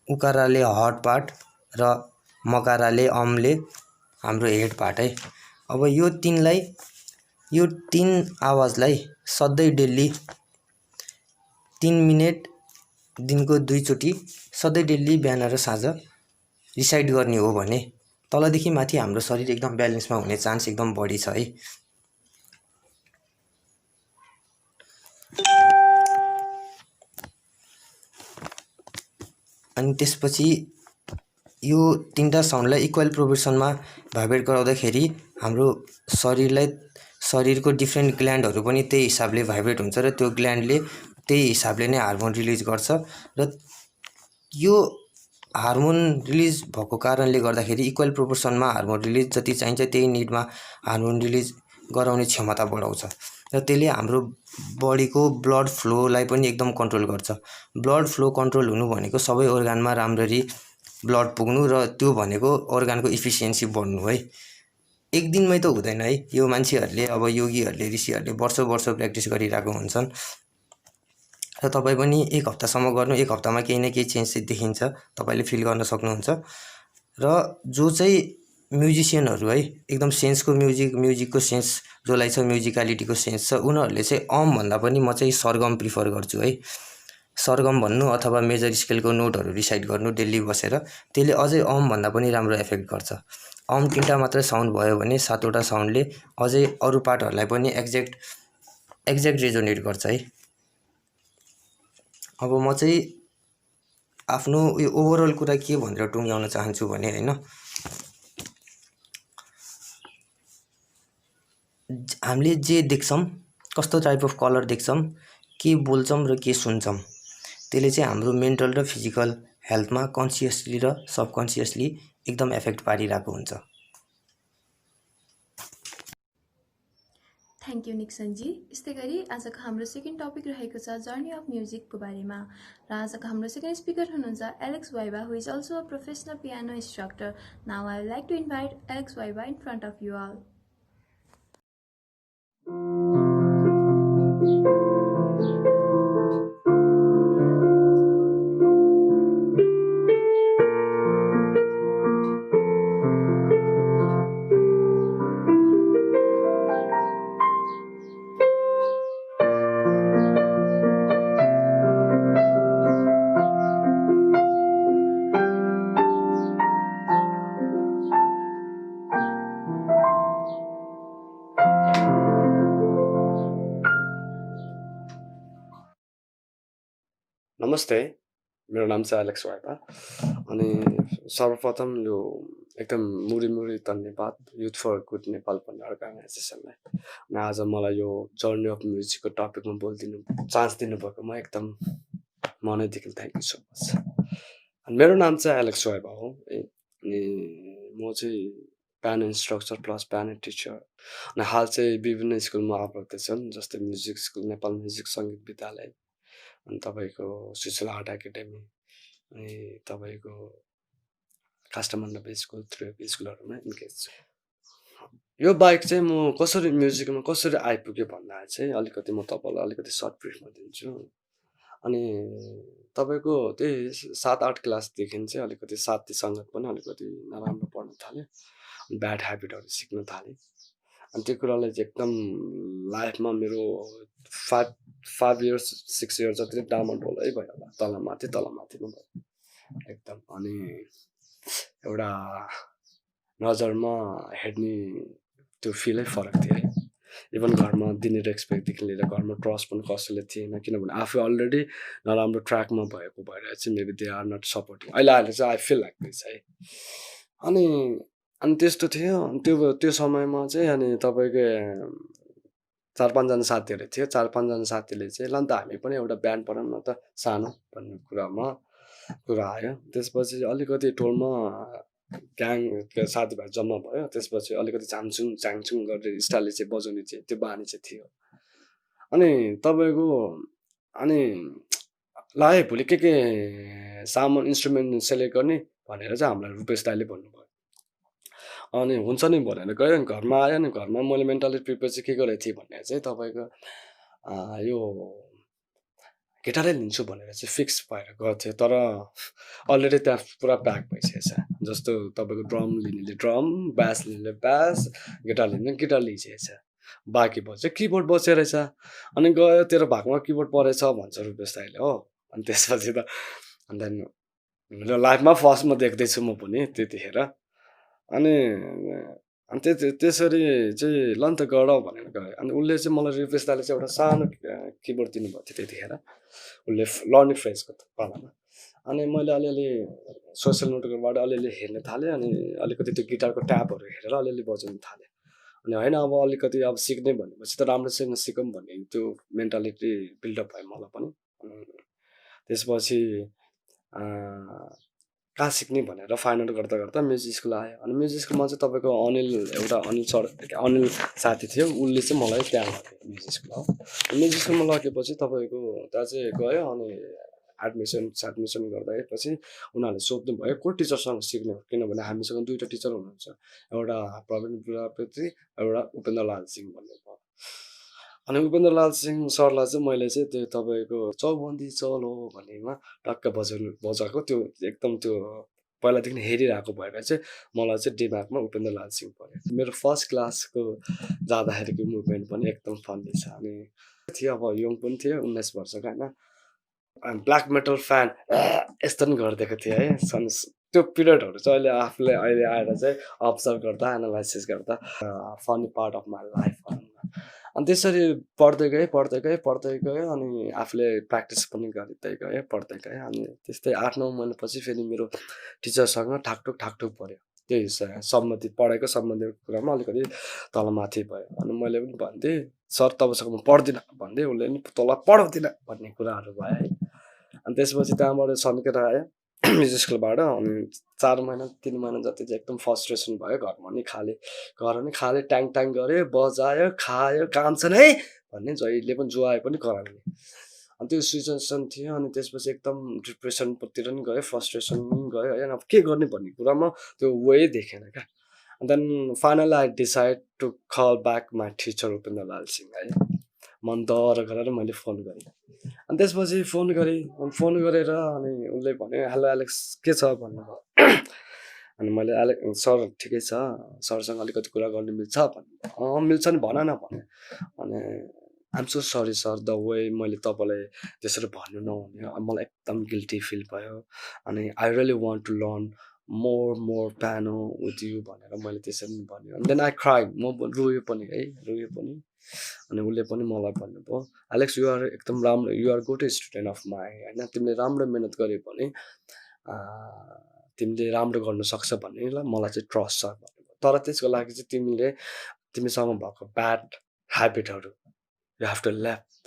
उकाराले हार्ट पार्ट र मकाराले अमले हाम्रो हेड पार्ट है। अब यो 3 आवाजलाई सधैँ डेली 3 मिनट दिनको 2 चोटि सधैँ डेली बिहान र साँझ रिसाइट गर्ने हो भने तलदेखि माथि हाम्रो शरीर एकदम ब्यालेन्समा हुने चान्स एकदम बढी छ है। अनि त्यसपछि यो 3टा साउन्डलाई इक्वल प्रोपोर्सनमा भाइब्रेट गराउँदाखेरि हाम्रो शरीरको डिफ्रेन्ट ग्ल्यान्डहरू पनि त्यही हिसाबले भाइब्रेट हुन्छ र त्यो ग्ल्यान्डले त्यही हिसाबले नै हार्मोन रिलिज गर्छ र यो हार्मोन रिलिज भएको कारणले गर्दाखेरि इक्वल प्रोपोर्सनमा हार्मोन रिलिज जति चाहिन्छ त्यही निडमा हार्मोन रिलिज गराउने क्षमता बढाउँछ र त्यसले हाम्रो बडीको ब्लड फ्लोलाई पनि एकदम कन्ट्रोल गर्छ। ब्लड फ्लो कन्ट्रोल हुनु भनेको सबै अर्गानमा राम्ररी ब्लड पुग्नु र त्यो भनेको अर्गानको इफिसियन्सी बढ्नु है। एक दिनमै त हुँदैन है, यो मान्छेहरूले अब योगीहरूले ऋषिहरूले वर्ष प्र्याक्टिस गरिरहेको हुन्छन् र तपाईँ पनि 1 हप्तासम्म गर्नु, 1 हप्तामा केही न केही चेन्ज चाहिँ देखिन्छ, तपाईँले फिल गर्न सक्नुहुन्छ। र जो चाहिँ म्युजिसियनहरू है एकदम सेन्सको म्युजिकको सेन्स जसलाई छ, म्युजिकालिटीको सेन्स छ, उनीहरूले चाहिँ अम भन्दा पनि म चाहिँ सरगम प्रिफर गर्छु है। सरगम भन्नु अथवा मेजर स्केलको नोटहरू रिसाइट गर्नु डेली बसेर, त्यसले अझै अम भन्दा पनि राम्रो इफेक्ट गर्छ। अम 3टा मात्रै साउन्ड भयो भने 7वटा साउन्डले अझै अरू पार्टहरूलाई पनि एक्ज्याक्ट रेजोनेट गर्छ है। अब म चाहिँ आफ्नो यो ओभरअल कुरा के भनेर टुङ्ग्याउन चाहन्छु भने होइन, हामीले जे देख्छौँ, कस्तो टाइप अफ कलर देख्छौँ, के बोल्छौँ र के सुन्छौँ, त्यसले चाहिँ हाम्रो मेन्टल र फिजिकल हेल्थमा कन्सियसली र सबकन्सियसली एकदम एफेक्ट पारिरहेको हुन्छ। थ्याङ्क यू निक्सनजी। यस्तै गरी आजको हाम्रो सेकेन्ड टपिक रहेको छ जर्नी अफ म्युजिकको बारेमा र आजको हाम्रो सेकेन्ड स्पिकर हुनुहुन्छ Alex Waiba, who is also a professional piano instructor. Now I would like to invite Alex Waiba in front of you all. नमस्ते, मेरो नाम चाहिँ एलेक्स वाइबा। अनि सर्वप्रथम यो एकदम मुरी धन्यवाद युथ फर गुड नेपाल भन्ने अर्गनाइजेसनलाई। अनि आज मलाई यो जर्नी अफ म्युजिकको टपिकमा बोलिदिनु चान्स दिनुभएकोमा एकदम मनैदेखि थ्याङ्क यू सो मच। अनि मेरो नाम चाहिँ एलेक्स वाइबा हो। अनि म चाहिँ piano instructor plus piano teacher. अनि हाल चाहिँ विभिन्न स्कुलमा अवगत छन्, जस्तै म्युजिक स्कुल, नेपाल म्युजिक सङ्गीत विद्यालय, अनि तपाईँको सुशीला आर्ट एकाडेमी, अनि तपाईँको काष्ठमण्डप स्कुल, त्रिवेणी स्कुलहरूमा इन्गेज छु। यो बाहेक चाहिँ म म्युजिकमा कसरी आइपुगेँ भन्दा चाहिँ अलिकति म तपाईँलाई अलिकति सर्ट ब्रिफमा दिन्छु। अनि तपाईँको त्यही 7-8 क्लासदेखि चाहिँ अलिकति साथी सङ्गत पनि अलिकति नराम्रो पढ्न थाल्यो, ब्याड ह्याबिटहरू सिक्न थालेँ। अनि त्यो कुराले चाहिँ एकदम लाइफमा मेरो 5 इयर्स 6 इयर्स जति डामाडोलै भयो होला, तलमाथि तलमाथिमा भयो एकदम। अनि एउटा नजरमा हेर्ने त्यो फिलै फरक थियो है। इभन घरमा दिने रेस्पेक्टदेखि लिएर घरमा ट्रस्ट पनि कसैले थिएन, किनभने आफू अलरेडी नराम्रो ट्र्याकमा भएको भएर चाहिँ maybe they are not supporting. अहिले चाहिँ आई फिल लाइक दिस है। अनि अनि त्यस्तो थियो। त्यो समयमा चाहिँ अनि तपाईँको 4-5 जना साथीहरू थियो। 4-5 जना साथीले चाहिँ ल नि त हामी पनि एउटा ब्यान्ड बनाउँ न त सानो भन्ने कुरा आयो। त्यसपछि अलिकति टोलमा ग्याङ साथीभाइ जम्मा भयो। त्यसपछि अलिकति च्याङचुङ गरेर स्टाइलले चाहिँ बजाउने चाहिँ त्यो बानी चाहिँ थियो। अनि तपाईँको अनि ल है भोलि के सामान इन्स्ट्रुमेन्ट सेलेक्ट गर्ने भनेर चाहिँ हामीलाई रुपेश दाइले भन्नुभयो। अनि हुन्छ नि भनेर गयो। अनि घरमा आयो। अनि घरमा मैले मेन्टली प्रिपेयर चाहिँ के गरेको थिएँ भने चाहिँ तपाईँको यो गिटारै लिन्छु भनेर चाहिँ फिक्स भएर गएको थियो। तर अलरेडी त्यहाँ पुरा प्याक भइसकेको छ। जस्तो तपाईँको ड्रम लिनेले ड्रम, ब्यास लिनेले ब्यास, गिटार लिनेले गिटार लिइसकेको छ। बाँकी भयो चाहिँ किबोर्ड बसेको रहेछ। अनि गयो तेरो भागमा किबोर्ड परेछ भन्छ रुपेश दाइले हो। अनि त्यसपछि त अनि मेरो लाइफमा फर्स्टमा देख्दैछु म पनि त्यतिखेर। अनि त्यसरी चाहिँ ल नि त गर भनेर गयो। अनि उसले चाहिँ मलाई रुपेश दाइले चाहिँ एउटा सानो किबोर्ड दिनुभएको थियो त्यतिखेर। उसले लर्निङ फ्रेजको पालामा। अनि मैले अलिअलि सोसियल नेटवर्कबाट अलिअलि हेर्न थालेँ। अनि अलिकति त्यो गिटारको ट्याबहरू हेरेर अलिअलि बजाउन थालेँ। अनि होइन अब अलिकति अब सिक्ने भनेपछि त राम्रोसँग सिकौँ भन्ने त्यो मेन्टालिटी बिल्डअप भयो मलाई पनि। त्यसपछि कहाँ सिक्ने भनेर फाइनल गर्दा म्युजिक स्कुल आयो। अनि म्युजिक स्कुलमा चाहिँ तपाईँको अनिल साथी थियो। उसले चाहिँ मलाई त्यहाँ लग्यो म्युजिक स्कुल हो। म्युजिक स्कुलमा लगेपछि तपाईँको त्यहाँ चाहिँ गयो। अनि एडमिसन गर्दाखेरि उनीहरूले सोध्नु भयो को टिचरसँग सिक्ने हो, किनभने हामीसँग 2टा टिचर हुनुहुन्छ, एउटा प्रवीण बुढाप्रति, एउटा उपेन्द्र लाल सिंह भन्ने भयो। अनि उपेन्द्र लाल सिंह सरलाई चाहिँ मैले चाहिँ त्यो तपाईँको चौबन्दी चलो भन्नेमा टक्क बजाएको त्यो एकदम त्यो पहिलादेखि हेरिरहेको भएर चाहिँ मलाई चाहिँ दिमागमा उपेन्द्र लाल सिंह पऱ्यो। मेरो फर्स्ट क्लासको जाँदाखेरिको मुभमेन्ट पनि एकदम फन्नी छ। अनि थियो अब यङ पनि थियो 19 वर्षको होइन। अनि ब्ल्याक मेटल फ्यान यस्तो पनि गरिदिएको थिएँ है। त्यो पिरियडहरू चाहिँ अहिले आएर चाहिँ अब्जर्भ गर्दा एनालाइसिस गर्दा funny part of my life. अनि त्यसरी पढ्दै गएँ। अनि आफूले प्र्याक्टिस पनि गर्दै गएँ, पढ्दै गएँ। अनि त्यस्तै 8-9 महिनापछि फेरि मेरो टिचरसँग ठाकठुक पऱ्यो। त्यही सम्बन्धित पढाइको सम्बन्धित कुरामा अलिकति तलमाथि भयो। अनि मैले पनि भन्थेँ सर तपाईँसँग म पढ्दिनँ भन्दै, उसले पनि तँलाई पढाउँदिनँ भन्ने कुराहरू भयो है। अनि त्यसपछि त्यहाँबाट सन्केत आयो म्युजिक स्कुलबाट। अनि 3 महिना जति चाहिँ एकदम फ्रस्ट्रेसन भयो। घरमा नि खाले ट्याङ गऱ्यो, बजायो, खायो, काम छैन है भन्ने जहिले पनि जुवाए पनि कराउने। अनि त्यो सिचुएसन थियो। अनि त्यसपछि एकदम डिप्रेसनतिर पनि गयो, फ्रस्ट्रेसन पनि गयो है। अब के गर्ने भन्ने कुरामा त्यो वे देखेन क्या। And then finally I decide to call back my teacher Upendra लाल सिंह है। मन दर गरेर मैले फोन गरेँ। अनि त्यसपछि फोन गरेर अनि उसले भन्यो हेलो एलेक्स के छ भन्नुभयो। अनि मैले सर ठिकै छ, सरसँग अलिकति कुरा गर्न मिल्छ भन्नु। मिल्छ नि भन न भने। अनि I'm so sorry sir the way मैले तपाईँलाई त्यसरी भन्नु नहुने, मलाई एकदम गिल्टी फिल भयो। अनि I really want to learn more piano with you भनेर मैले त्यसरी भन्यो। अनि देन आई क्राई, म रोयो पनि। अनि उसले पनि मलाई भन्नुभयो एलेक्स यु आर एकदम राम्रो, you are good student of my होइन, तिमीले राम्रो मेहनत गर्यो भने तिमीले राम्रो गर्न सक्छ भन्ने मलाई चाहिँ ट्रस्ट छ भन्नुभयो। तर त्यसको लागि चाहिँ तिमीसँग भएको ब्याड ह्याबिटहरू यु हेभ टु लेफ्ट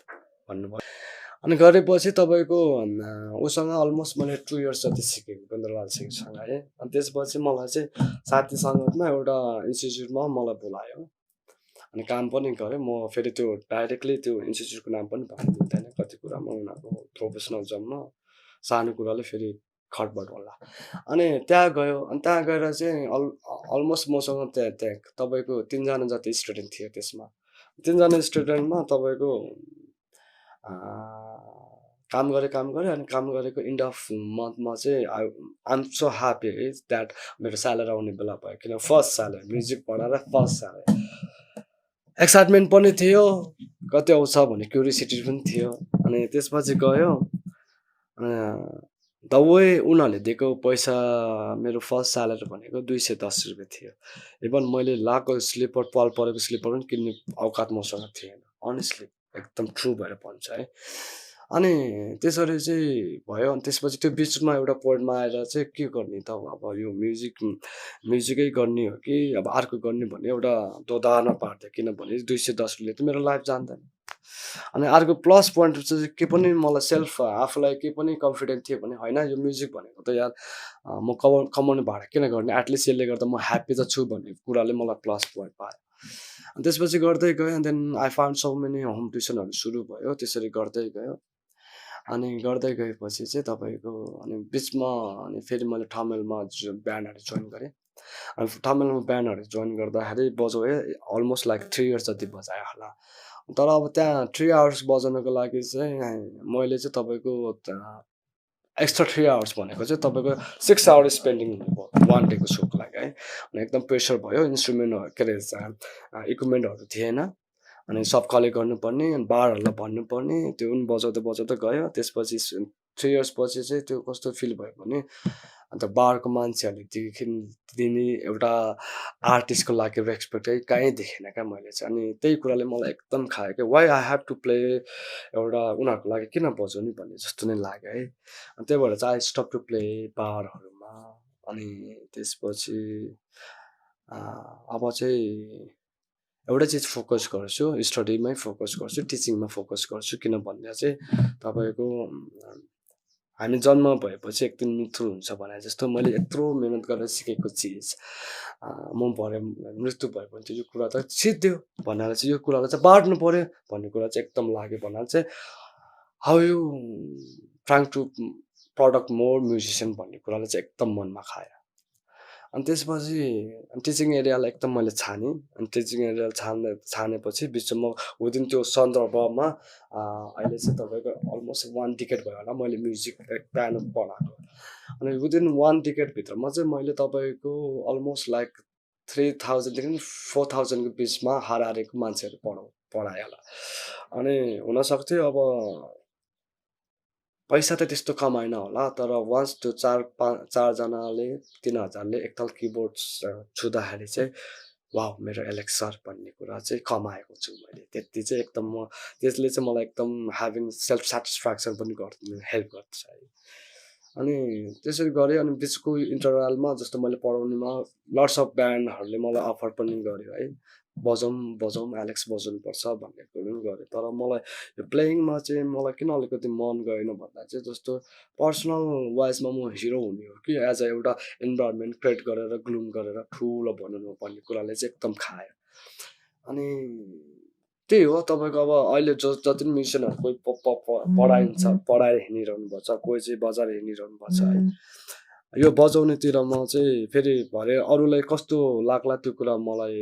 भन्नुभयो। अनि गरेपछि तपाईँको उसँग अलमोस्ट मैले 2 इयर्स जति सिकेँ उपेन्द्र लाल सिंहसँग है। अनि त्यसपछि मलाई चाहिँ साथी सङ्गतमा एउटा इन्स्टिट्युटमा मलाई बोलायो। अनि काम पनि गरेँ म। फेरि त्यो डाइरेक्टली त्यो इन्स्टिट्युटको नाम पनि भन्नु मिल्दैन, कति कुरामा उनीहरूको प्रोफेसनल जबमा सानो कुराले फेरि खटबट होला। अनि त्यहाँ गयो। अनि त्यहाँ गएर चाहिँ अलमोस्ट मसँग त्यहाँ तपाईँको 3 जना जति स्टुडेन्ट थियो। त्यसमा 3 जना स्टुडेन्टमा तपाईँको काम गरेँ। अनि काम गरेको इन्ड अफ मन्थमा चाहिँ I'm so happy is that मेरो स्यालेरी आउने बेला भयो। किन फर्स्ट स्यालेरी म्युजिक पढाएर फर्स्ट स्यालेरी एक्साइटमेन्ट पनि थियो, कति आउँछ भन्ने क्युरियोसिटी पनि थियो। अनि त्यसपछि गयो द वे उनीहरूले दिएको पैसा मेरो फर्स्ट स्यालेरी भनेको ₹210 थियो। इभन मैले लगाएको स्लिपर पाल परेको स्लिपर पनि किन्ने औकात मसँग थिएन अनेस्टली एकदम ट्रु भएर भन्छु है। अनि त्यसरी चाहिँ भयो। अनि त्यसपछि त्यो बिचमा एउटा पोइन्टमा आएर चाहिँ के गर्ने त अब यो म्युजिकै गर्ने हो कि अब अर्को गर्ने भन्ने एउटा दोधारमा पार्थ्यो। किनभने 210ले त मेरो लाइफ जान्दैन। अनि अर्को प्लस पोइन्ट चाहिँ के पनि मलाई सेल्फ आफूलाई के पनि कन्फिडेन्ट थियो भने होइन यो म्युजिक भनेको त यार म कमाउने भाडा किन गर्ने एटलिस्ट यसले गर्दा म ह्याप्पी त छु भन्ने कुराले मलाई प्लस पोइन्ट पायो। अनि त्यसपछि गर्दै गयो। And then I found so many home ट्युसनहरू सुरु भयो। त्यसरी गर्दै गयो। अनि गर्दै गएपछि चाहिँ तपाईँको अनि बिचमा अनि फेरि मैले ठमेलमा ब्यान्डहरू जोइन गरेँ। अनि ठमेलमा ब्यान्डहरू जोइन गर्दाखेरि बजाएँ अलमोस्ट लाइक 3 इयर्स जति बजाएँ होला। तर अब त्यहाँ 3 आवर्स बजाउनको लागि चाहिँ मैले चाहिँ तपाईँको एक्स्ट्रा 3 आवर्स भनेको चाहिँ तपाईँको 6 आवर्स स्पेन्डिङ हुनुभयो वान डेको सोको लागि है। अनि एकदम प्रेसर भयो। इन्स्ट्रुमेन्टहरू के अरे इक्विपमेन्टहरू थिएन। अनि सब कलेक्ट गर्नुपर्ने अनि बारहरूलाई भन्नुपर्ने त्यो पनि बजाउँदै बजाउँदै गयो। त्यसपछि 3 इयर्स पछि चाहिँ त्यो कस्तो फिल भयो भने अन्त बारको मान्छेहरूले दिने एउटा आर्टिस्टको लागि रेस्पेक्टै कहीँ देखेन क्या मैले चाहिँ। अनि त्यही कुराले मलाई एकदम खायो क्या why I have to play एउटा उनीहरूको लागि किन बजाउने भन्ने जस्तो नै लाग्यो है। अनि त्यही भएर चाहिँ आई स्टप टु प्ले बारहरूमा। अनि त्यसपछि अब चाहिँ एउटा चिज फोकस गर्छु स्टडीमै फोकस गर्छु टिचिङमा फोकस गर्छु। किन भन्दा चाहिँ तपाईँको हामी जन्म भएपछि एक दिन मृत्यु हुन्छ भने जस्तो मैले यत्रो मेहनत गरेर सिकेको चिज म भरे मृत्यु भयो भने चाहिँ यो कुरा त सिद्धियो भनेर चाहिँ यो कुरालाई चाहिँ बाँड्नु पर्यो भन्ने कुरा चाहिँ एकदम लाग्यो। भन्नाले चाहिँ how you trying to product more musician भन्ने कुरालाई चाहिँ एकदम मनमा खायो। अनि त्यसपछि टिचिङ एरियालाई एकदम मैले छानेँ। अनि टिचिङ एरिया छानेपछि बिचमा विदिन त्यो सन्दर्भमा अहिले चाहिँ तपाईँको अलमोस्ट 1 डिकेड भयो होला मैले म्युजिक पियानो पढाएको। अनि विदिन 1 डिकेडभित्रमा चाहिँ मैले तपाईँको अलमोस्ट लाइक 3000देखि 4000को बिचमा हारेको मान्छेहरू पढाएँ होला। अनि हुनसक्थ्यो अब पैसा त त्यस्तो कमाएन होला। तर वान्स त्यो 4जनाले 3000ले एकताल किबोर्ड छुँदाखेरि चाहिँ वाउ मेरो एलेक्स सर भन्ने कुरा चाहिँ कमाएको छु मैले। त्यति चाहिँ एकदम त्यसले चाहिँ मलाई एकदम ह्याभिङ सेल्फ सेटिस्फ्याक्सन पनि हेल्प गर्छ है। अनि त्यसरी गरेँ। अनि बिचको इन्टरभलमा जस्तो मैले पढाउनेमा लट्स अफ ब्यान्डहरूले मलाई अफर पनि गर्यो है बजाउँ एलेक्स बजाउनुपर्छ भन्ने कुरो पनि गरेँ। तर मलाई यो प्लेइङमा चाहिँ मलाई किन अलिकति मन गएन भन्दा चाहिँ जस्तो पर्सनल वाइजमा म हिरो हुने हो कि एज अ एउटा इन्भाइरोमेन्ट क्रिएट गरेर ग्लुम गरेर ठुलो बनाउनु भन्ने कुराले चाहिँ एकदम खायो। अनि त्यही हो तपाईँको अब अहिले जति पनि म्युजिसियनहरू कोही पढाएर हिँडिरहनु भएको छ कोही चाहिँ बजाएर हिँडिरहनु भएको छ है। यो बजाउनेतिर म चाहिँ फेरि भरे अरूलाई कस्तो लाग्ला त्यो कुरा मलाई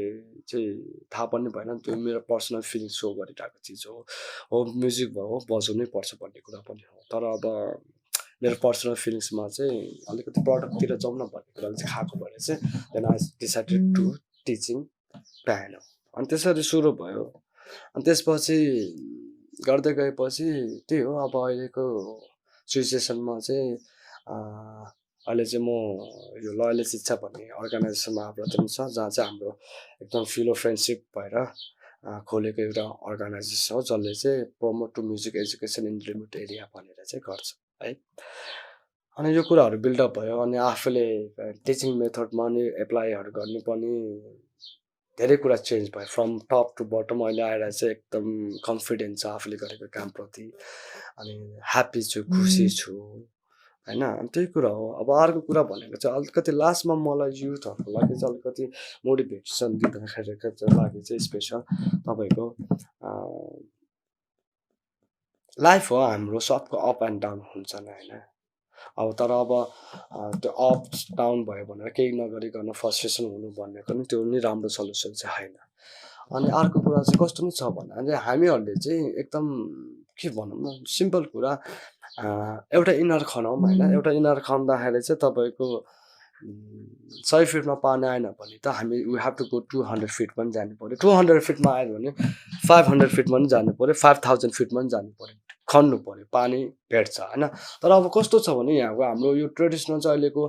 चाहिँ थाहा पनि भएन। त्यो मेरो पर्सनल फिलिङ सो गरिरहेको चिज हो म्युजिक भयो बजाउनै पर्छ भन्ने कुरा पनि हो। तर अब मेरो पर्सनल फिलिङ्समा चाहिँ अलिकति प्रडक्टतिर जाउँ न भन्ने कुराले चाहिँ खाएको भएर चाहिँ then I decided to teaching piano. अनि त्यसरी सुरु भयो। अनि त्यसपछि गर्दै गएपछि त्यही हो अब अहिलेको सिचुएसनमा चाहिँ अहिले चाहिँ म यो लयले शिक्षा भन्ने अर्गनाइजेसनमा आबद्ध छ जहाँ चाहिँ हाम्रो एकदम फिलो फ्रेन्डसिप भएर खोलेको एउटा अर्गनाइजेसन हो जसले चाहिँ promote to music education in remote area भनेर चाहिँ गर्छ है। अनि यो कुराहरू बिल्डअप भयो। अनि आफूले टिचिङ मेथडमा नि एप्लाईहरू गर्नु पनि धेरै कुरा चेन्ज भयो फ्रम टप टु बटम। अहिले आएर चाहिँ एकदम कन्फिडेन्ट छ आफूले गरेको कामप्रति। अनि ह्याप्पी छु खुसी छु होइन। त्यही कुरा हो। अब अर्को कुरा भनेको चाहिँ अलिकति लास्टमा मलाई युथहरूको लागि चाहिँ अलिकति मोटिभेसन दिँदाखेरिको लागि चाहिँ स्पेसल तपाईँको लाइफ हो हाम्रो सबको अप एन्ड डाउन हुन्छ नि होइन। अब तर अब त्यो अप डाउन भयो भनेर केही नगरिकन फ्रस्ट्रेसन हुनु भनेको नि त्यो नि राम्रो सल्युसन चाहिँ होइन। अनि अर्को कुरा चाहिँ कस्तो नि छ भन्दा हामीहरूले चाहिँ एकदम के भनौँ न सिम्पल कुरा एउटा इनर खनाउँ होइन। एउटा इनर खन्दाखेरि चाहिँ तपाईँको 100 फिटमा पानी आएन भने त हामी we have to go 200 feet पनि जानु पऱ्यो 200 फिटमा आयो भने 500 फिटमा पनि जानु पऱ्यो 5000 फिटमा पनि जानु पऱ्यो खन्नु पऱ्यो पानी भेट्छ होइन तर अब कस्तो छ भने यहाँको हाम्रो यो ट्रेडिसनल चाहिँ अहिलेको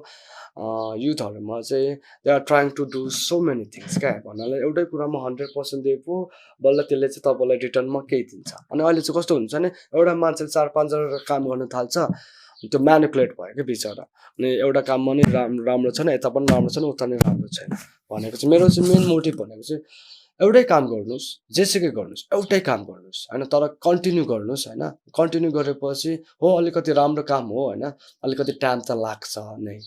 युथहरूमा चाहिँ they are trying to do so many things क्या भन्नाले एउटै कुरामा 100% दिएको बल्ल त्यसले चाहिँ तपाईँलाई रिटर्नमा केही दिन्छ अनि अहिले चाहिँ कस्तो हुन्छ भने एउटा मान्छेले 4-5 जनाको काम गर्न थाल्छ त्यो म्यानिपुलेट भयो क्या बिचरा अनि एउटा काममा नि राम्रो छैन यता पनि राम्रो छैन उता नि राम्रो छैन भनेको चाहिँ मेरो चाहिँ मेन मोटिभ भनेको चाहिँ एउटै काम गर्नुहोस् जेसुकै गर्नुहोस् एउटै काम गर्नुहोस् होइन तर कन्टिन्यू गर्नुहोस् होइन कन्टिन्यू गरेपछि हो अलिकति राम्रो काम हो होइन अलिकति टाइम त लाग्छ नै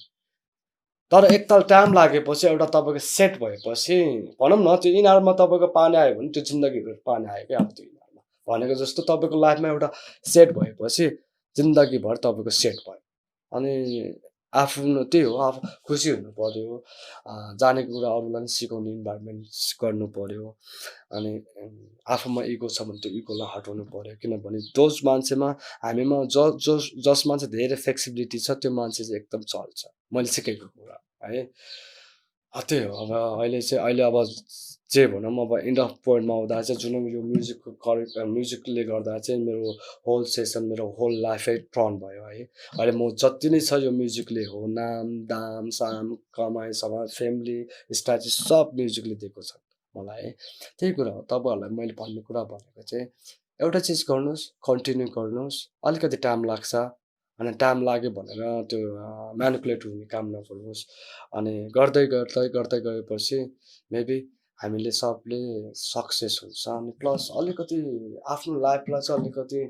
तर एकताल टाइम लागेपछि एउटा तपाईँको सेट भएपछि भनौँ न त्यो यिनीहरूमा तपाईँको पानी आयो भने त्यो जिन्दगीभर पानी आयो क्या अब त्यो यिनीहरूमा भनेको जस्तो तपाईँको लाइफमा एउटा सेट भएपछि जिन्दगीभर तपाईँको सेट भयो अनि आफ्नो त्यही हो आफू खुसी हुनु पर्यो जानेको कुरा अरूलाई पनि सिकाउने इन्भाइरोमेन्ट गर्नु पर्यो अनि आफूमा इगो छ भने त्यो इगोलाई हटाउनु पर्यो किनभने जोस मान्छेमा हामीमा जसमा चाहिँ धेरै फ्लेक्सिबिलिटी छ त्यो मान्छे चाहिँ एकदम चल्छ मैले सिकेको कुरा है त्यही हो अब अहिले अब जे भनौँ अब इन्ड अफ पोइन्टमा आउँदा चाहिँ जुन यो म्युजिकको म्युजिकले गर्दा चाहिँ मेरो होल सेसन मेरो होल लाइफै टर्न भयो है अहिले म जति नै छ यो म्युजिकले हो नाम दाम साम कमाइ समाज फ्यामिली स्ट्याटस सब म्युजिकले दिएको छ मलाई है त्यही कुरा हो तपाईँहरूलाई मैले भन्ने कुरा भनेको चाहिँ एउटा चिज गर्नुहोस् कन्टिन्यू गर्नुहोस् अलिकति टाइम लाग्छ अनि टाइम लाग्यो भनेर त्यो म्यानिपुलेट हुने काम नगर्नुहोस् अनि गर्दै गएपछि मेबी हामीले सबले सक्सेस हुन्छ अनि प्लस अलिकति आफ्नो लाइफलाई चाहिँ अलिकति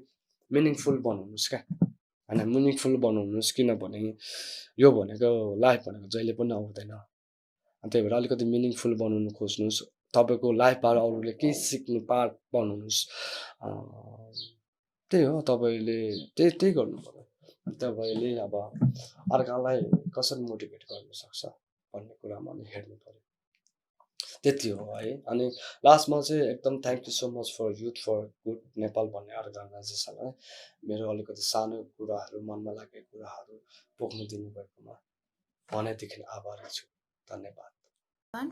मिनिङफुल बनाउनुहोस् क्या होइन मिनिङफुल बनाउनुहोस् किनभने यो भनेको लाइफ भनेको जहिले पनि आउँदैन अनि त्यही भएर अलिकति मिनिङफुल बनाउनु खोज्नुहोस् तपाईँको लाइफबाट अरूले केही सिक्ने पार्ट बनाउनुहोस् त्यही हो तपाईँले त्यही गर्नु पर्यो तपाईँले अब अर्कालाई कसरी मोटिभेट गर्न सक्छ भन्ने कुरामा पनि हेर्नु पर्यो त्यति हो है अनि लास्टमा चाहिँ एकदम thank you so much for youth for good Nepal भन्ने अर्गनाइजेसनलाई मेरो अलिकति सानो कुराहरू मनमा लागेको कुराहरू पोख्नु दिनुभएकोमा भनेदेखि आभारी छु धन्यवाद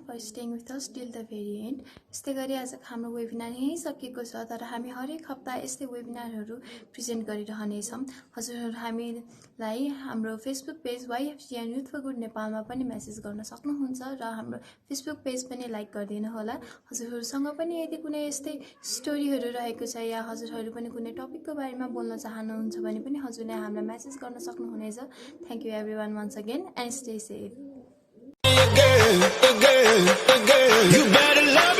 for staying with us till the very end. यस्तै गरी आजको हाम्रो वेबिनार यहीँ सकिएको छ तर हामी हरेक हप्ता यस्तै वेबिनारहरू प्रेजेन्ट गरिरहनेछौँ हजुरहरू हामीलाई हाम्रो Facebook page YFGN youth for good नेपालमा पनि मेसेज गर्न सक्नुहुन्छ र हाम्रो फेसबुक पेज पनि लाइक गरिदिनु होला हजुरहरूसँग पनि यदि कुनै यस्तै स्टोरीहरू रहेको छ या हजुरहरू पनि कुनै टपिकको बारेमा बोल्न चाहनुहुन्छ भने पनि हजुरले हामीलाई मेसेज गर्न सक्नुहुनेछ thank you everyone once again and stay safe You better love it.